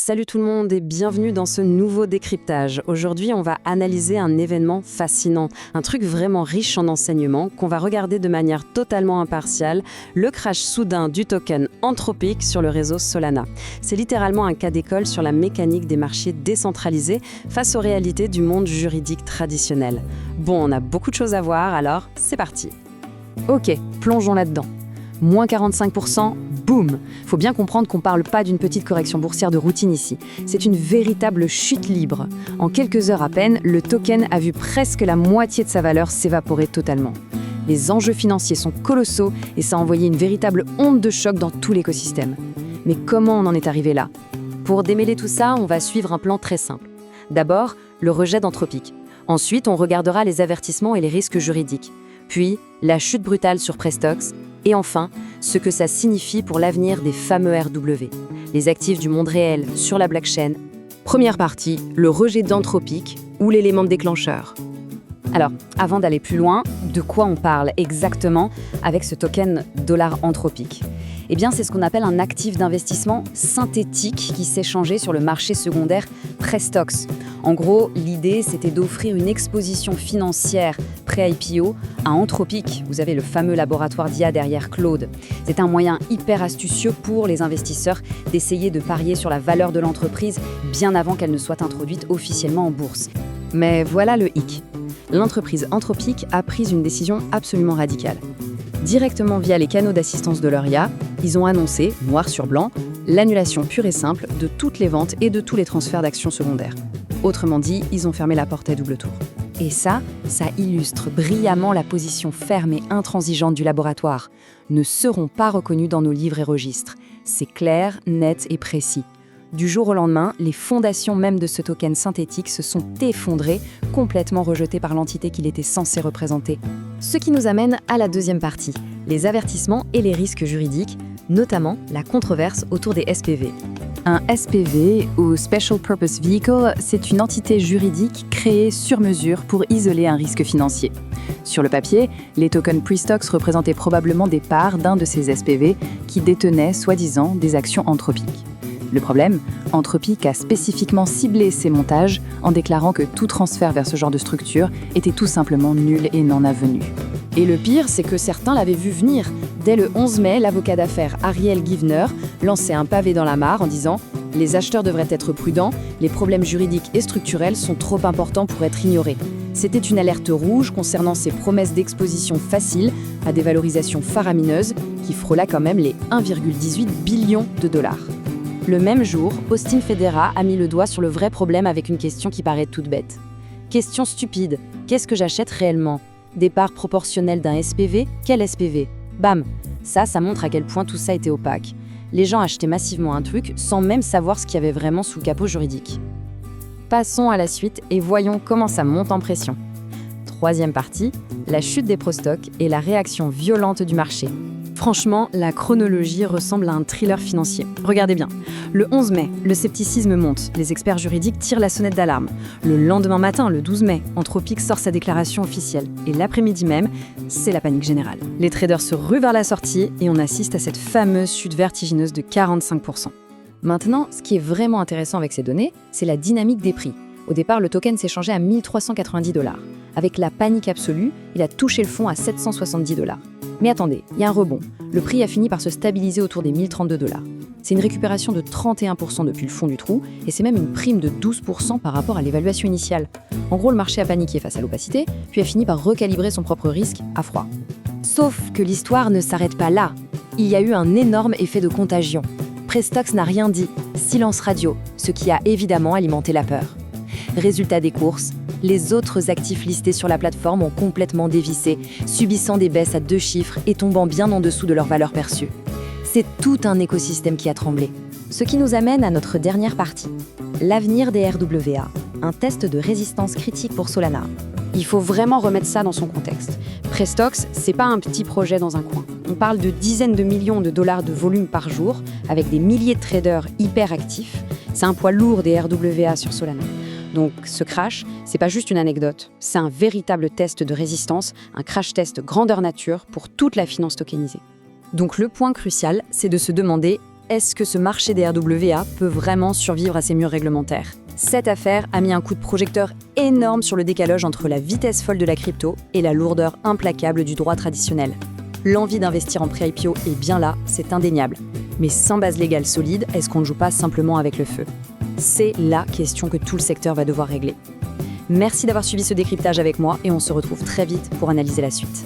Salut tout le monde et bienvenue dans ce nouveau décryptage. Aujourd'hui, on va analyser un événement fascinant, un truc vraiment riche en enseignements qu'on va regarder de manière totalement impartiale, le crash soudain du token Anthropic sur le réseau Solana. C'est littéralement un cas d'école sur la mécanique des marchés décentralisés face aux réalités du monde juridique traditionnel. Bon, on a beaucoup de choses à voir, alors c'est parti. Ok, plongeons là-dedans. Moins 45%, boum! Faut bien comprendre qu'on parle pas d'une petite correction boursière de routine ici. C'est une véritable chute libre. En quelques heures à peine, le token a vu presque la moitié de sa valeur s'évaporer totalement. Les enjeux financiers sont colossaux et ça a envoyé une véritable onde de choc dans tout l'écosystème. Mais comment on en est arrivé là? Pour démêler tout ça, on va suivre un plan très simple. D'abord, le rejet d'Anthropic. Ensuite, on regardera les avertissements et les risques juridiques. Puis, la chute brutale sur Prestox. Et enfin, ce que ça signifie pour l'avenir des fameux RW, les actifs du monde réel sur la blockchain. Première partie, le rejet d'Anthropic ou l'élément déclencheur. Alors, avant d'aller plus loin, de quoi on parle exactement avec ce token dollar Anthropic? Eh bien, c'est ce qu'on appelle un actif d'investissement synthétique qui s'est échangé sur le marché secondaire Prestox. En gros, l'idée, c'était d'offrir une exposition financière pré-IPO à Anthropic. Vous avez le fameux laboratoire d'IA derrière Claude. C'est un moyen hyper astucieux pour les investisseurs d'essayer de parier sur la valeur de l'entreprise bien avant qu'elle ne soit introduite officiellement en bourse. Mais voilà le hic. L'entreprise Anthropic a pris une décision absolument radicale. Directement via les canaux d'assistance de leur IA, ils ont annoncé, noir sur blanc, l'annulation pure et simple de toutes les ventes et de tous les transferts d'actions secondaires. Autrement dit, ils ont fermé la porte à double tour. Et ça illustre brillamment la position ferme et intransigeante du laboratoire. Ne seront pas reconnus dans nos livres et registres. C'est clair, net et précis. Du jour au lendemain, les fondations même de ce token synthétique se sont effondrées, complètement rejetées par l'entité qu'il était censé représenter. Ce qui nous amène à la deuxième partie, les avertissements et les risques juridiques, notamment la controverse autour des SPV. Un SPV, ou Special Purpose Vehicle, c'est une entité juridique créée sur mesure pour isoler un risque financier. Sur le papier, les tokens Prestox représentaient probablement des parts d'un de ces SPV qui détenaient, soi-disant, des actions Anthropic. Le problème, Anthropic a spécifiquement ciblé ces montages en déclarant que tout transfert vers ce genre de structure était tout simplement nul et non avenu. Et le pire, c'est que certains l'avaient vu venir. Dès le 11 mai, l'avocat d'affaires Ariel Givner lançait un pavé dans la mare en disant « Les acheteurs devraient être prudents, les problèmes juridiques et structurels sont trop importants pour être ignorés ». C'était une alerte rouge concernant ces promesses d'exposition facile à des valorisations faramineuses qui frôlaient quand même les 1,18 billions de dollars. Le même jour, Austin Federa a mis le doigt sur le vrai problème avec une question qui paraît toute bête. Question stupide, qu'est-ce que j'achète réellement? Des parts proportionnelles d'un SPV? Quel SPV? Bam! Ça montre à quel point tout ça était opaque. Les gens achetaient massivement un truc sans même savoir ce qu'il y avait vraiment sous le capot juridique. Passons à la suite et voyons comment ça monte en pression. Troisième partie, la chute des prostocs et la réaction violente du marché. Franchement, la chronologie ressemble à un thriller financier. Regardez bien. Le 11 mai, le scepticisme monte. Les experts juridiques tirent la sonnette d'alarme. Le lendemain matin, le 12 mai, Anthropic sort sa déclaration officielle. Et l'après-midi même, c'est la panique générale. Les traders se ruent vers la sortie et on assiste à cette fameuse chute vertigineuse de 45%. Maintenant, ce qui est vraiment intéressant avec ces données, c'est la dynamique des prix. Au départ, le token s'échangeait à 1390 $. Avec la panique absolue, il a touché le fond à 770 $. Mais attendez, il y a un rebond. Le prix a fini par se stabiliser autour des 1032 $. C'est une récupération de 31% depuis le fond du trou, et c'est même une prime de 12% par rapport à l'évaluation initiale. En gros, le marché a paniqué face à l'opacité, puis a fini par recalibrer son propre risque à froid. Sauf que l'histoire ne s'arrête pas là. Il y a eu un énorme effet de contagion. Prestox n'a rien dit, silence radio, ce qui a évidemment alimenté la peur. Résultat des courses, les autres actifs listés sur la plateforme ont complètement dévissé, subissant des baisses à 2 chiffres et tombant bien en dessous de leur valeur perçue. C'est tout un écosystème qui a tremblé. Ce qui nous amène à notre dernière partie, l'avenir des RWA, un test de résistance critique pour Solana. Il faut vraiment remettre ça dans son contexte. Prestox, c'est pas un petit projet dans un coin. On parle de dizaines de millions de dollars de volume par jour, avec des milliers de traders hyper actifs. C'est un poids lourd des RWA sur Solana. Donc ce crash, c'est pas juste une anecdote, c'est un véritable test de résistance, un crash test grandeur nature pour toute la finance tokenisée. Donc le point crucial, c'est de se demander est-ce que ce marché des RWA peut vraiment survivre à ces murs réglementaires? Cette affaire a mis un coup de projecteur énorme sur le décalage entre la vitesse folle de la crypto et la lourdeur implacable du droit traditionnel. L'envie d'investir en pré-IPO est bien là, c'est indéniable. Mais sans base légale solide, est-ce qu'on ne joue pas simplement avec le feu? C'est la question que tout le secteur va devoir régler. Merci d'avoir suivi ce décryptage avec moi et on se retrouve très vite pour analyser la suite.